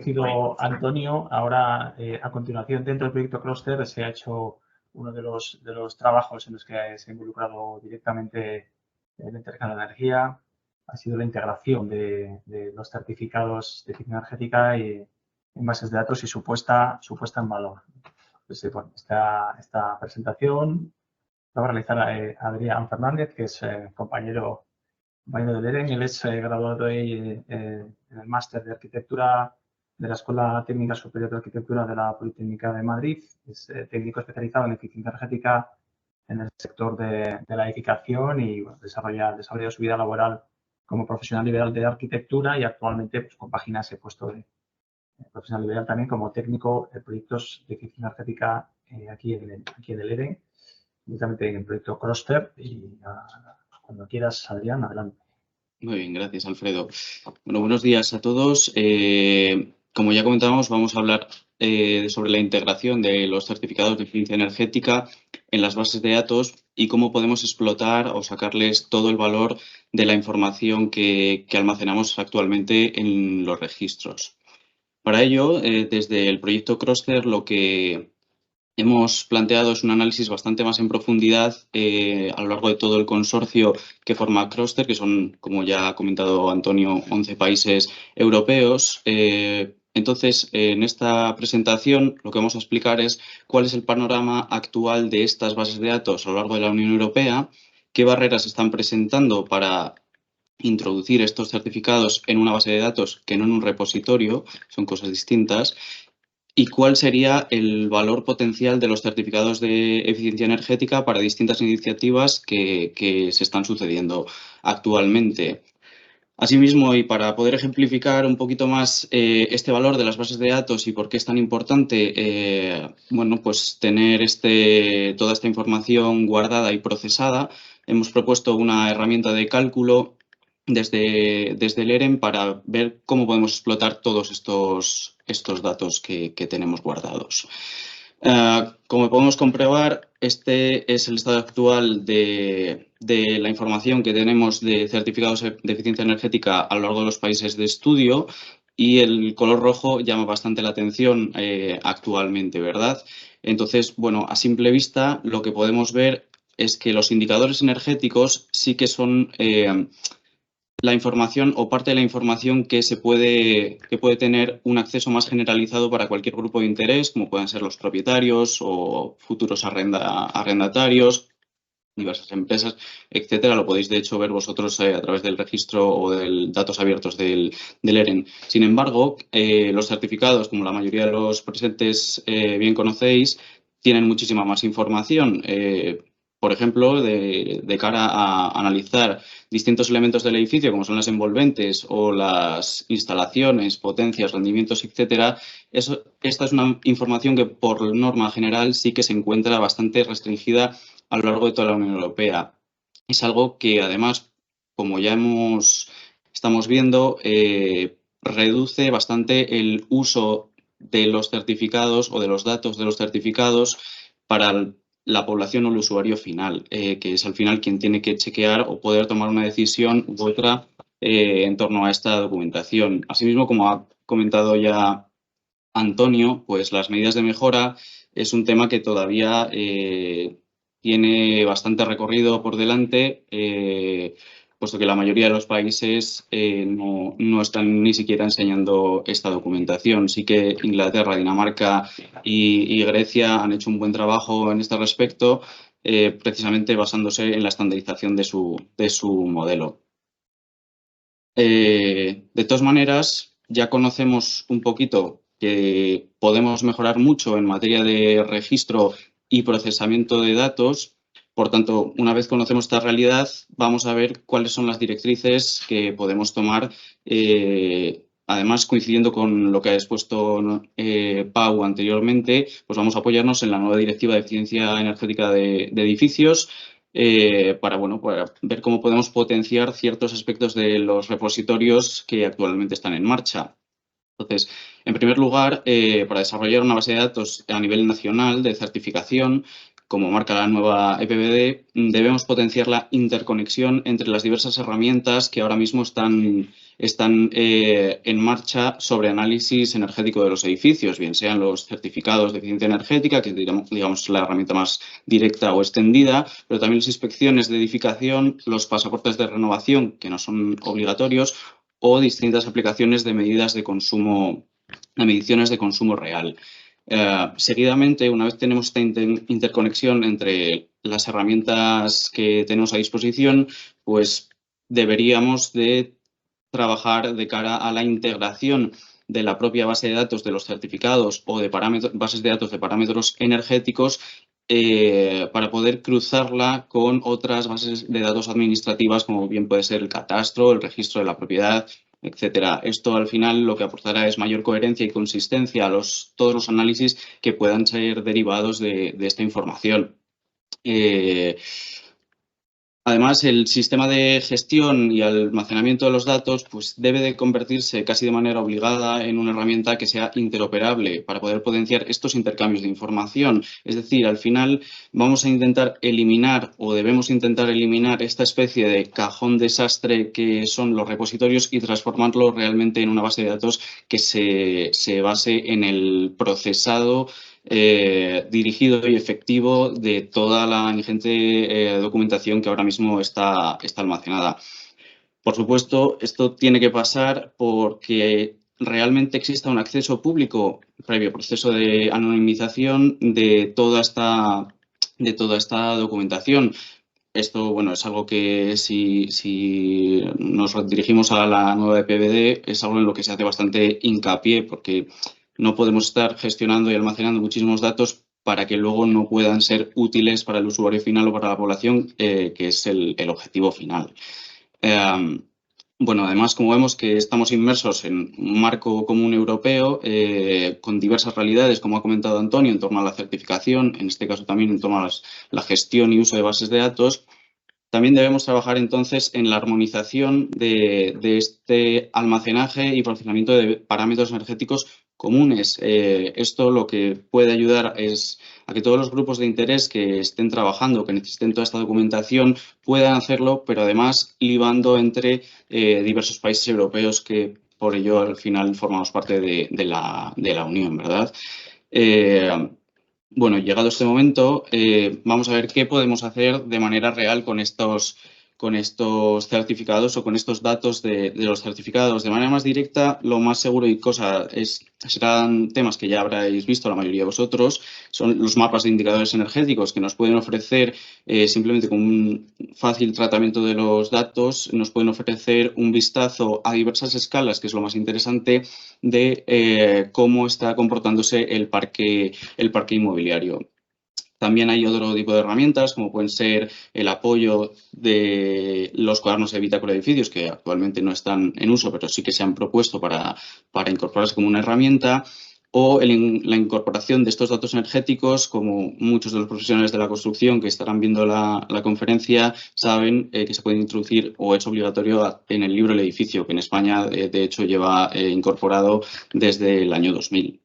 Sido Antonio, ahora a continuación dentro del proyecto Cluster se ha hecho uno de los trabajos en los que se ha involucrado directamente el intercambio de energía, ha sido la integración de los certificados de eficiencia energética en bases de datos y su puesta en valor. Entonces, bueno, esta presentación la va a realizar Adrián Fernández, que es compañero del EREN. Él es graduado en el máster de arquitectura de la Escuela Técnica Superior de Arquitectura de la Politécnica de Madrid. Es técnico especializado en eficiencia energética en el sector de la edificación y bueno, desarrolla su vida laboral como profesional liberal de arquitectura y actualmente pues, compagina ese puesto de profesional liberal también como técnico de proyectos de eficiencia energética aquí en el EREN, directamente en el proyecto Cluster. Y cuando quieras, Adrián, adelante. Muy bien, gracias, Alfredo. Bueno, buenos días a todos. Como ya comentábamos, vamos a hablar sobre la integración de los certificados de eficiencia energética en las bases de datos y cómo podemos explotar o sacarles todo el valor de la información que almacenamos actualmente en los registros. Para ello, desde el proyecto Cluster, lo que hemos planteado es un análisis bastante más en profundidad a lo largo de todo el consorcio que forma Cluster, que son, como ya ha comentado Antonio, 11 países europeos. Entonces, en esta presentación lo que vamos a explicar es cuál es el panorama actual de estas bases de datos a lo largo de la Unión Europea, qué barreras están presentando para introducir estos certificados en una base de datos que no en un repositorio, son cosas distintas, y cuál sería el valor potencial de los certificados de eficiencia energética para distintas iniciativas que se están sucediendo actualmente. Asimismo, y para poder ejemplificar un poquito más este valor de las bases de datos y por qué es tan importante bueno, pues tener toda esta información guardada y procesada, hemos propuesto una herramienta de cálculo desde el EREN para ver cómo podemos explotar todos estos datos que tenemos guardados. Como podemos comprobar, este es el estado actual de la información que tenemos de certificados de eficiencia energética a lo largo de los países de estudio, y el color rojo llama bastante la atención actualmente, ¿verdad? Entonces, bueno, a simple vista lo que podemos ver es que los indicadores energéticos sí que son la información o parte de la información que puede tener un acceso más generalizado para cualquier grupo de interés, como pueden ser los propietarios o futuros arrendatarios, diversas empresas, etcétera. Lo podéis, de hecho, ver vosotros a través del registro o de datos abiertos del EREN. Sin embargo, los certificados, como la mayoría de los presentes bien conocéis, tienen muchísima más información. Por ejemplo, de cara a analizar distintos elementos del edificio, como son las envolventes o las instalaciones, potencias, rendimientos, etcétera, esta es una información que, por norma general, sí que se encuentra bastante restringida a lo largo de toda la Unión Europea. Es algo que, además, como ya estamos viendo, reduce bastante el uso de los certificados o de los datos de los certificados para la población o el usuario final, que es al final quien tiene que chequear o poder tomar una decisión u otra en torno a esta documentación. Asimismo, como ha comentado ya Antonio, pues las medidas de mejora es un tema que todavía tiene bastante recorrido por delante, puesto que la mayoría de los países no están ni siquiera enseñando esta documentación. Sí que Inglaterra, Dinamarca y Grecia han hecho un buen trabajo en este respecto, precisamente basándose en la estandarización de su modelo. De todas maneras, ya conocemos un poquito que podemos mejorar mucho en materia de registro y procesamiento de datos. Por tanto, una vez conocemos esta realidad, vamos a ver cuáles son las directrices que podemos tomar. Además, coincidiendo con lo que ha expuesto Pau anteriormente, pues vamos a apoyarnos en la nueva Directiva de Eficiencia Energética de Edificios, para ver cómo podemos potenciar ciertos aspectos de los repositorios que actualmente están en marcha. Entonces, en primer lugar, para desarrollar una base de datos a nivel nacional de certificación, como marca la nueva EPBD, debemos potenciar la interconexión entre las diversas herramientas que ahora mismo están en marcha sobre análisis energético de los edificios, bien sean los certificados de eficiencia energética, que digamos la herramienta más directa o extendida, pero también las inspecciones de edificación, los pasaportes de renovación, que no son obligatorios, o distintas aplicaciones de medidas de consumo, de mediciones de consumo real. Seguidamente, una vez tenemos esta interconexión entre las herramientas que tenemos a disposición, pues deberíamos de trabajar de cara a la integración de la propia base de datos de los certificados o de bases de datos de parámetros energéticos para poder cruzarla con otras bases de datos administrativas, como bien puede ser el catastro, el registro de la propiedad, etcétera. Esto al final lo que aportará es mayor coherencia y consistencia a todos los análisis que puedan ser derivados de esta información. Además, el sistema de gestión y almacenamiento de los datos pues, debe de convertirse casi de manera obligada en una herramienta que sea interoperable para poder potenciar estos intercambios de información. Es decir, al final vamos a intentar eliminar o debemos intentar eliminar esta especie de cajón desastre que son los repositorios y transformarlo realmente en una base de datos que se base en el procesado dirigido y efectivo de toda la ingente documentación que ahora mismo está almacenada. Por supuesto, esto tiene que pasar porque realmente exista un acceso público previo proceso de anonimización de toda esta documentación. Esto, bueno, es algo que si nos dirigimos a la nueva EPBD es algo en lo que se hace bastante hincapié porque no podemos estar gestionando y almacenando muchísimos datos para que luego no puedan ser útiles para el usuario final o para la población, que es el objetivo final. Bueno, además, como vemos que estamos inmersos en un marco común europeo con diversas realidades, como ha comentado Antonio, en torno a la certificación, en este caso también en torno a la gestión y uso de bases de datos, también debemos trabajar entonces en la armonización de este almacenaje y procesamiento de parámetros energéticos comunes. Esto lo que puede ayudar es a que todos los grupos de interés que estén trabajando, que necesiten toda esta documentación, puedan hacerlo, pero además libando entre diversos países europeos que por ello al final formamos parte de la Unión, ¿verdad? Bueno, llegado este momento, vamos a ver qué podemos hacer de manera real con estos certificados o con estos datos de los certificados. De manera más directa, lo más seguro y serán temas que ya habréis visto la mayoría de vosotros, son los mapas de indicadores energéticos que nos pueden ofrecer simplemente con un fácil tratamiento de los datos, nos pueden ofrecer un vistazo a diversas escalas, que es lo más interesante, de cómo está comportándose el parque inmobiliario. También hay otro tipo de herramientas, como pueden ser el apoyo de los cuadernos de bitácora de edificios, que actualmente no están en uso, pero sí que se han propuesto para incorporarse como una herramienta, o la incorporación de estos datos energéticos, como muchos de los profesionales de la construcción que estarán viendo la conferencia saben que se puede introducir o es obligatorio en el libro del edificio, que en España de hecho lleva incorporado desde el año 2000.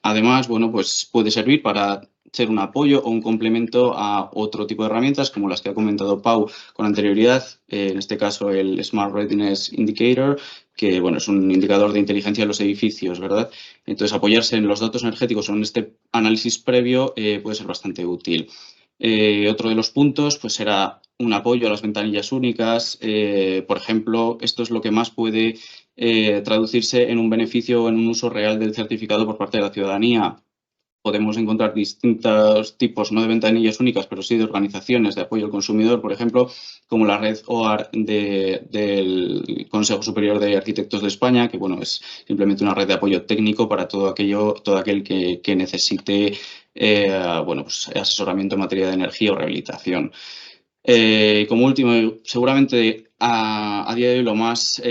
Además, bueno, pues puede servir para ser un apoyo o un complemento a otro tipo de herramientas como las que ha comentado Pau con anterioridad, en este caso el Smart Readiness Indicator, que bueno, es un indicador de inteligencia de los edificios, ¿verdad? Entonces, apoyarse en los datos energéticos o en este análisis previo puede ser bastante útil. Otro de los puntos pues será un apoyo a las ventanillas únicas. Por ejemplo, esto es lo que más puede traducirse en un beneficio o en un uso real del certificado por parte de la ciudadanía. Podemos encontrar distintos tipos, no de ventanillas únicas, pero sí de organizaciones de apoyo al consumidor, por ejemplo, como la red OAR del Consejo Superior de Arquitectos de España, que bueno, es simplemente una red de apoyo técnico para todo aquel que necesite bueno, pues, asesoramiento en materia de energía o rehabilitación. Como último, seguramente a día de hoy lo más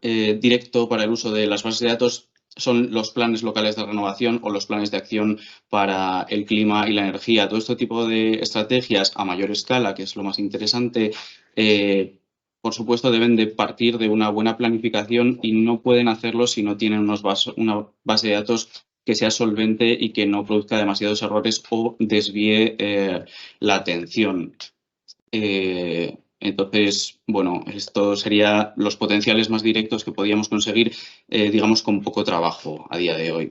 directo para el uso de las bases de datos son los planes locales de renovación o los planes de acción para el clima y la energía. Todo este tipo de estrategias a mayor escala, que es lo más interesante, por supuesto deben de partir de una buena planificación y no pueden hacerlo si no tienen una base de datos que sea solvente y que no produzca demasiados errores o desvíe la atención. Entonces, bueno, esto serían los potenciales más directos que podíamos conseguir, digamos, con poco trabajo a día de hoy.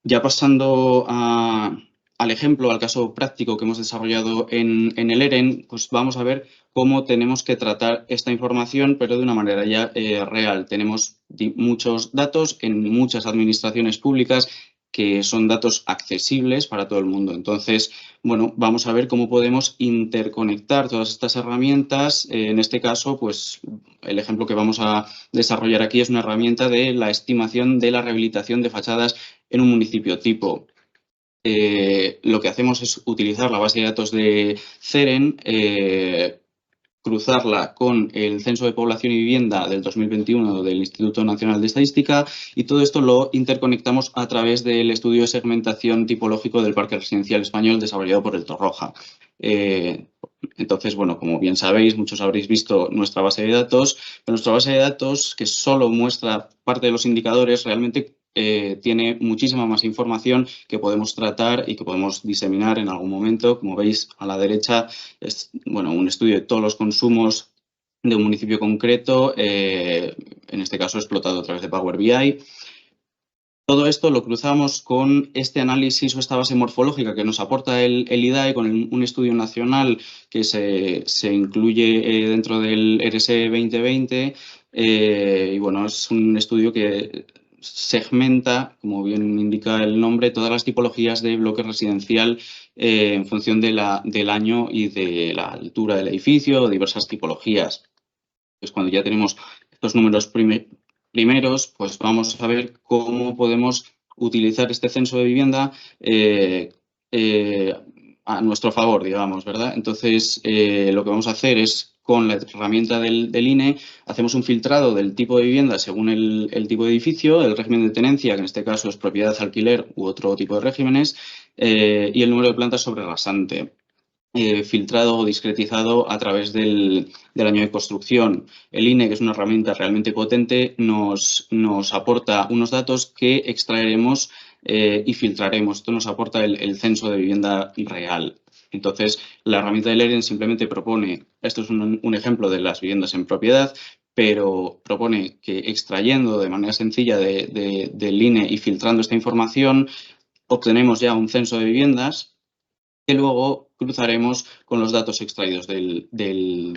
Ya pasando al ejemplo, al caso práctico que hemos desarrollado en el EREN, pues vamos a ver cómo tenemos que tratar esta información, pero de una manera ya real. Tenemos muchos datos en muchas administraciones públicas que son datos accesibles para todo el mundo. Entonces, bueno, vamos a ver cómo podemos interconectar todas estas herramientas. En este caso, pues el ejemplo que vamos a desarrollar aquí es una herramienta de la estimación de la rehabilitación de fachadas en un municipio tipo. Lo que hacemos es utilizar la base de datos de CEREN, cruzarla con el Censo de Población y Vivienda del 2021 del Instituto Nacional de Estadística, y todo esto lo interconectamos a través del estudio de segmentación tipológico del Parque Residencial Español desarrollado por el Torroja. Entonces, bueno, como bien sabéis, muchos habréis visto nuestra base de datos, pero nuestra base de datos, que solo muestra parte de los indicadores, realmente tiene muchísima más información que podemos tratar y que podemos diseminar en algún momento. Como veis a la derecha, es un estudio de todos los consumos de un municipio concreto, en este caso explotado a través de Power BI. Todo esto lo cruzamos con este análisis o esta base morfológica que nos aporta el IDAE con un estudio nacional que se incluye dentro del RSE 2020. Y bueno, es un estudio que segmenta, como bien indica el nombre, todas las tipologías de bloque residencial en función del año y de la altura del edificio, diversas tipologías. Pues cuando ya tenemos estos números primeros, pues vamos a ver cómo podemos utilizar este censo de vivienda a nuestro favor, digamos, ¿verdad? Entonces, lo que vamos a hacer es, con la herramienta del INE, hacemos un filtrado del tipo de vivienda según el tipo de edificio, el régimen de tenencia, que en este caso es propiedad, alquiler u otro tipo de regímenes, y el número de plantas sobre rasante. Filtrado o discretizado a través del año de construcción. El INE, que es una herramienta realmente potente, nos aporta unos datos que extraeremos y filtraremos. Esto nos aporta el censo de vivienda real. Entonces, la herramienta del EREN simplemente propone, esto es un ejemplo de las viviendas en propiedad, pero propone que extrayendo de manera sencilla del INE y filtrando esta información, obtenemos ya un censo de viviendas que luego cruzaremos con los datos extraídos del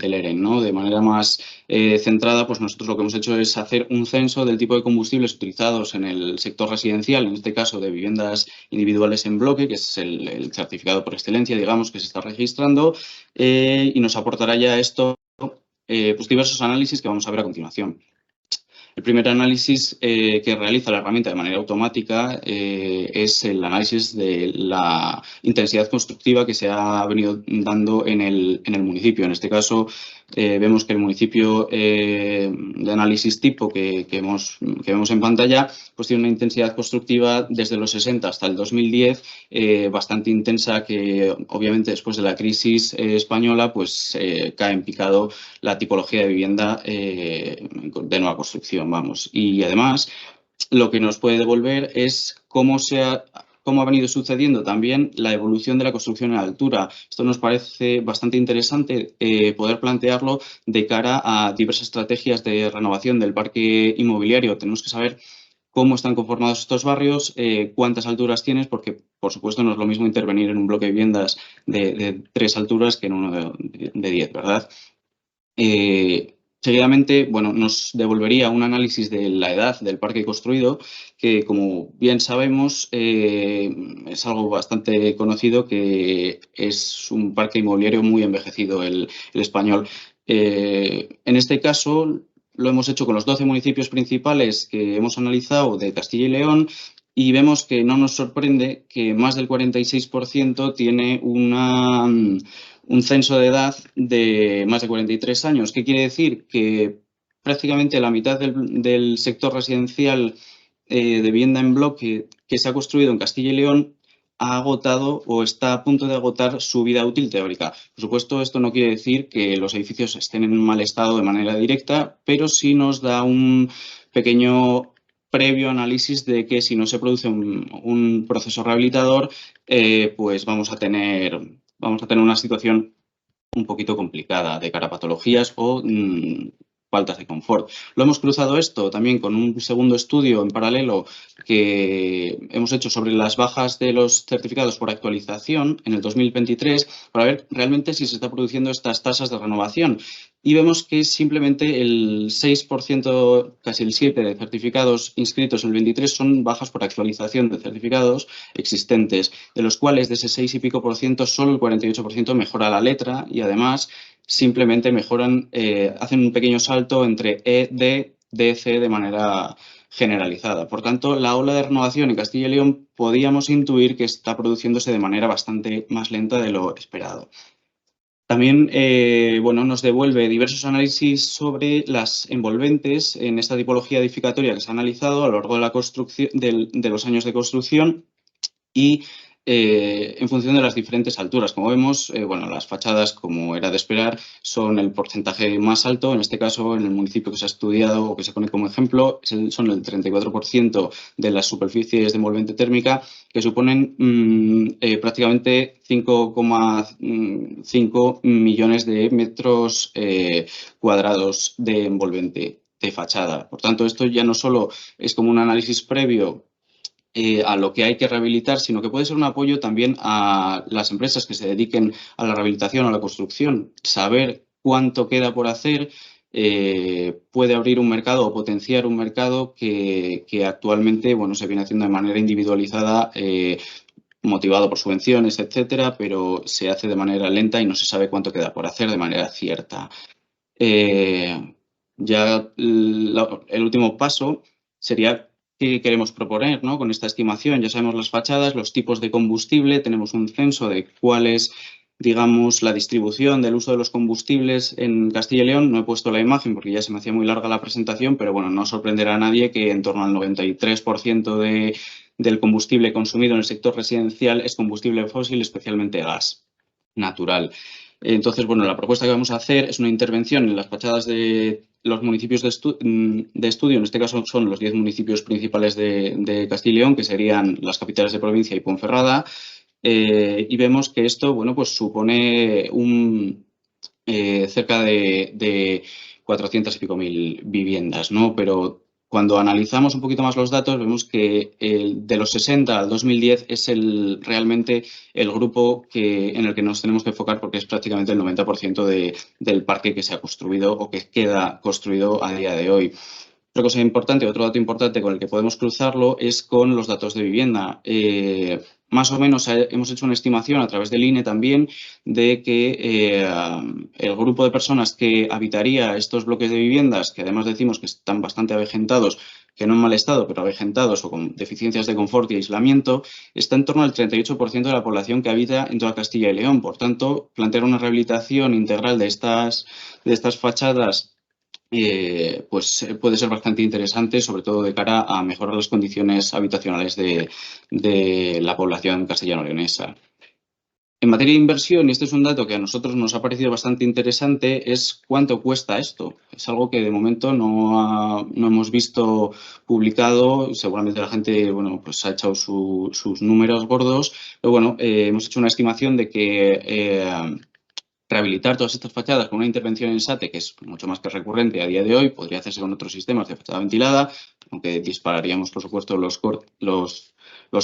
EREN, ¿no? De manera más centrada, pues nosotros lo que hemos hecho es hacer un censo del tipo de combustibles utilizados en el sector residencial, en este caso de viviendas individuales en bloque, que es el certificado por excelencia, digamos, que se está registrando, y nos aportará ya esto pues diversos análisis que vamos a ver a continuación. El primer análisis que realiza la herramienta de manera automática es el análisis de la intensidad constructiva que se ha venido dando en el municipio. En este caso, vemos que el municipio de análisis tipo que vemos en pantalla, pues tiene una intensidad constructiva desde los 60 hasta el 2010 bastante intensa, que obviamente después de la crisis española pues cae en picado la tipología de vivienda de nueva construcción, vamos. Y además, lo que nos puede devolver es cómo ha venido sucediendo también la evolución de la construcción en altura. Esto nos parece bastante interesante poder plantearlo de cara a diversas estrategias de renovación del parque inmobiliario. Tenemos que saber cómo están conformados estos barrios, cuántas alturas tienes, porque, por supuesto, no es lo mismo intervenir en un bloque de viviendas de 3 alturas que en uno de 10, ¿verdad? Seguidamente, bueno, nos devolvería un análisis de la edad del parque construido, que, como bien sabemos, es algo bastante conocido, que es un parque inmobiliario muy envejecido el español. En este caso, lo hemos hecho con los 12 municipios principales que hemos analizado de Castilla y León, y vemos que no nos sorprende que más del 46% tiene un censo de edad de más de 43 años. ¿Qué quiere decir? Que prácticamente la mitad del sector residencial de vivienda en bloque que se ha construido en Castilla y León ha agotado o está a punto de agotar su vida útil teórica. Por supuesto, esto no quiere decir que los edificios estén en un mal estado de manera directa, pero sí nos da un pequeño previo análisis de que si no se produce un proceso rehabilitador, pues vamos a tener una situación un poquito complicada de cara a patologías o faltas de confort. Lo hemos cruzado esto también con un segundo estudio en paralelo que hemos hecho sobre las bajas de los certificados por actualización en el 2023 para ver realmente si se está produciendo estas tasas de renovación. Y vemos que simplemente el 6%, casi el 7% de certificados inscritos en el 23 son bajas por actualización de certificados existentes, de los cuales de ese 6 y pico por ciento solo el 48% mejora la letra y además simplemente mejoran, hacen un pequeño salto entre E, D, D, C de manera generalizada. Por tanto, la ola de renovación en Castilla y León podíamos intuir que está produciéndose de manera bastante más lenta de lo esperado. También bueno, nos devuelve diversos análisis sobre las envolventes en esta tipología edificatoria que se ha analizado a lo largo de la construcción, de los años de construcción y en función de las diferentes alturas. Como vemos, bueno, las fachadas, como era de esperar, son el porcentaje más alto. En este caso, en el municipio que se ha estudiado o que se pone como ejemplo, son el 34% de las superficies de envolvente térmica, que suponen prácticamente 5,5 millones de metros cuadrados de envolvente de fachada. Por tanto, esto ya no solo es como un análisis previo a lo que hay que rehabilitar, sino que puede ser un apoyo también a las empresas que se dediquen a la rehabilitación o a la construcción. Saber cuánto queda por hacer puede abrir un mercado o potenciar un mercado que actualmente bueno, se viene haciendo de manera individualizada, motivado por subvenciones, etcétera, pero se hace de manera lenta y no se sabe cuánto queda por hacer de manera cierta. Ya el último paso sería qué queremos proponer, ¿no? Con esta estimación. Ya sabemos las fachadas, los tipos de combustible, tenemos un censo de cuál es, digamos, la distribución del uso de los combustibles en Castilla y León. No he puesto la imagen porque ya se me hacía muy larga la presentación, pero bueno, no sorprenderá a nadie que en torno al 93% del combustible consumido en el sector residencial es combustible fósil, especialmente gas natural. Entonces, bueno, la propuesta que vamos a hacer es una intervención en las fachadas de los municipios de estudio, en este caso son los 10 municipios principales de Castilla y León, que serían las capitales de provincia y Ponferrada, y vemos que esto, bueno, pues supone cerca de 400 y pico mil viviendas, ¿no? Pero cuando analizamos un poquito más los datos, vemos que de los 60 al 2010 es realmente el grupo en el que nos tenemos que enfocar porque es prácticamente el 90% del parque que se ha construido o que queda construido a día de hoy. Otra cosa importante, otro dato importante con el que podemos cruzarlo es con los datos de vivienda. Más o menos hemos hecho una estimación a través del INE también de que el grupo de personas que habitaría estos bloques de viviendas, que además decimos que están bastante avejentados, que no en mal estado, pero avejentados o con deficiencias de confort y aislamiento, está en torno al 38% de la población que habita en toda Castilla y León. Por tanto, plantear una rehabilitación integral de estas fachadas pues puede ser bastante interesante, sobre todo de cara a mejorar las condiciones habitacionales de la población castellano-leonesa. En materia de inversión, y este es un dato que a nosotros nos ha parecido bastante interesante, es cuánto cuesta esto. Es algo que de momento no hemos visto publicado. Seguramente la gente bueno, pues ha echado sus números gordos, pero bueno, hemos hecho una estimación de que rehabilitar todas estas fachadas con una intervención en SATE, que es mucho más que recurrente a día de hoy, podría hacerse con otros sistemas de fachada ventilada, aunque dispararíamos, por supuesto, los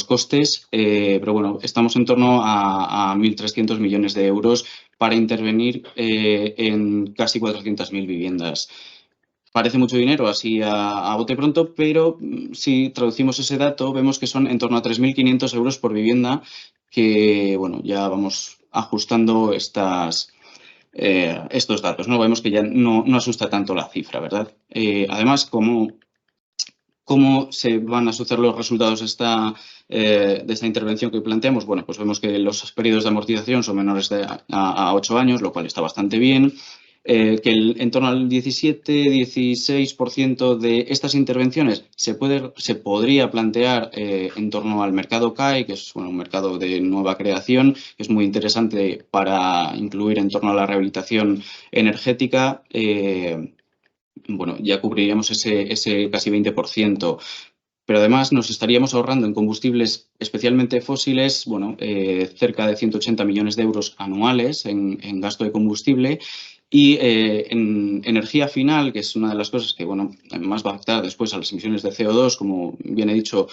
costes, pero bueno, estamos en torno a 1.300 millones de euros para intervenir en casi 400.000 viviendas. Parece mucho dinero así a bote pronto, pero si traducimos ese dato, vemos que son en torno a 3.500 euros por vivienda, que bueno, ya vamos ajustando estos datos, ¿no? Vemos que ya no asusta tanto la cifra, ¿verdad? Además, ¿cómo se van a asociar los resultados de esta intervención que planteamos? Bueno, pues vemos que los periodos de amortización son menores a 8 años, lo cual está bastante bien. Que en torno al 17-16% de estas intervenciones se podría plantear en torno al mercado CAE, que es bueno, un mercado de nueva creación, que es muy interesante para incluir en torno a la rehabilitación energética. Bueno, ya cubriríamos ese casi 20%. Pero además nos estaríamos ahorrando en combustibles especialmente fósiles, bueno, cerca de 180 millones de euros anuales en gasto de combustible. Y en energía final, que es una de las cosas que bueno, más va a afectar después a las emisiones de CO2, como bien he dicho,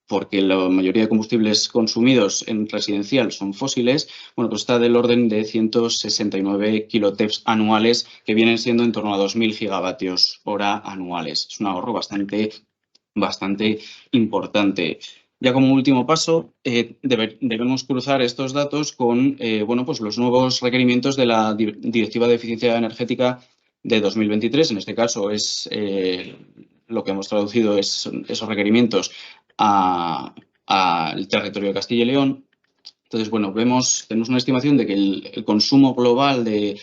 porque la mayoría de combustibles consumidos en residencial son fósiles, bueno, pues está del orden de 169 kiloteps anuales, que vienen siendo en torno a 2.000 gigavatios hora anuales. Es un ahorro bastante importante. Ya como último paso, debemos cruzar estos datos con bueno, pues los nuevos requerimientos de la Directiva de Eficiencia Energética de 2023. En este caso es lo que hemos traducido es esos requerimientos al territorio de Castilla y León. Entonces, bueno, tenemos una estimación de que el consumo global de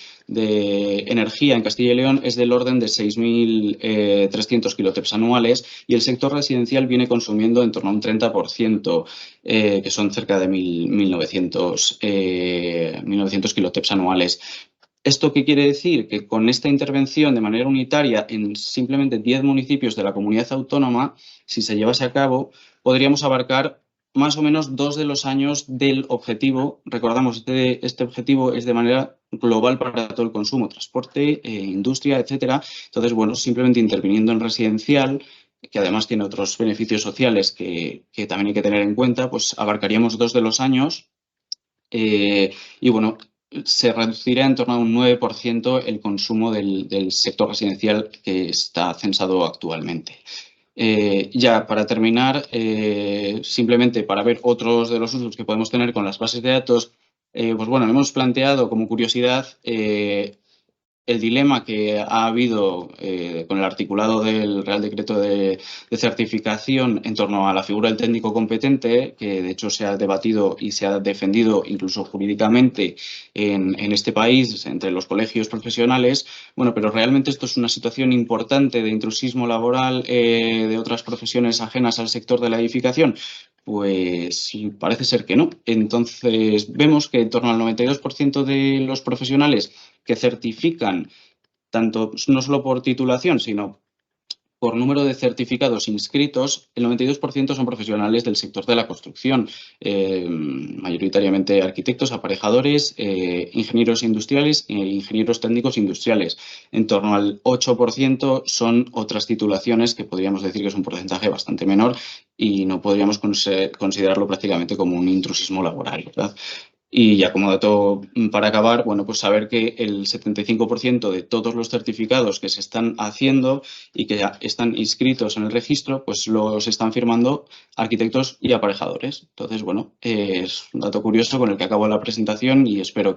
energía en Castilla y León es del orden de 6.300 kiloteps anuales y el sector residencial viene consumiendo en torno a un 30%, que son cerca de 1.900 kiloteps anuales. ¿Esto qué quiere decir? Que con esta intervención de manera unitaria en simplemente 10 municipios de la comunidad autónoma, si se llevase a cabo, podríamos abarcar más o menos 2 de los años del objetivo. Recordamos, este objetivo es de manera global para todo el consumo, transporte, industria, etcétera. Entonces, bueno, simplemente interviniendo en residencial, que además tiene otros beneficios sociales que también hay que tener en cuenta, pues abarcaríamos 2 de los años. Y bueno, se reducirá en torno a un 9% el consumo del sector residencial que está censado actualmente. Ya para terminar, simplemente para ver otros de los usos que podemos tener con las bases de datos, pues bueno, hemos planteado como curiosidad el dilema que ha habido con el articulado del Real Decreto de certificación en torno a la figura del técnico competente, que de hecho se ha debatido y se ha defendido incluso jurídicamente en este país entre los colegios profesionales. Bueno, pero realmente esto es una situación importante de intrusismo laboral de otras profesiones ajenas al sector de la edificación. Pues parece ser que no. Entonces, vemos que en torno al 92% de los profesionales que certifican, tanto no solo por titulación, sino por número de certificados inscritos, el 92% son profesionales del sector de la construcción, mayoritariamente arquitectos, aparejadores, ingenieros industriales e ingenieros técnicos industriales. En torno al 8% son otras titulaciones, que podríamos decir que es un porcentaje bastante menor y no podríamos considerarlo prácticamente como un intrusismo laboral, ¿verdad? Y ya como dato para acabar, bueno, pues saber que el 75% de todos los certificados que se están haciendo y que ya están inscritos en el registro, pues los están firmando arquitectos y aparejadores. Entonces, bueno, es un dato curioso con el que acabo la presentación y espero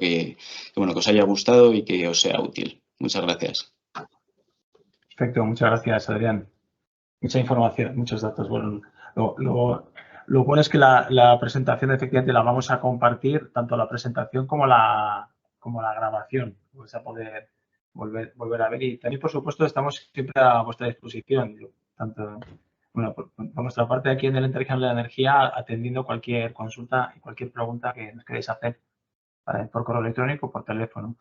bueno, que os haya gustado y que os sea útil. Muchas gracias. Perfecto, muchas gracias, Adrián. Mucha información, muchos datos. Bueno, lo bueno es que la presentación efectivamente la vamos a compartir, tanto la presentación como la grabación. Vais a poder volver a ver y también, por supuesto, estamos siempre a vuestra disposición, tanto bueno, por nuestra parte aquí en el Intercambio de la Energía, atendiendo cualquier consulta y cualquier pregunta que nos queráis hacer por correo electrónico o por teléfono.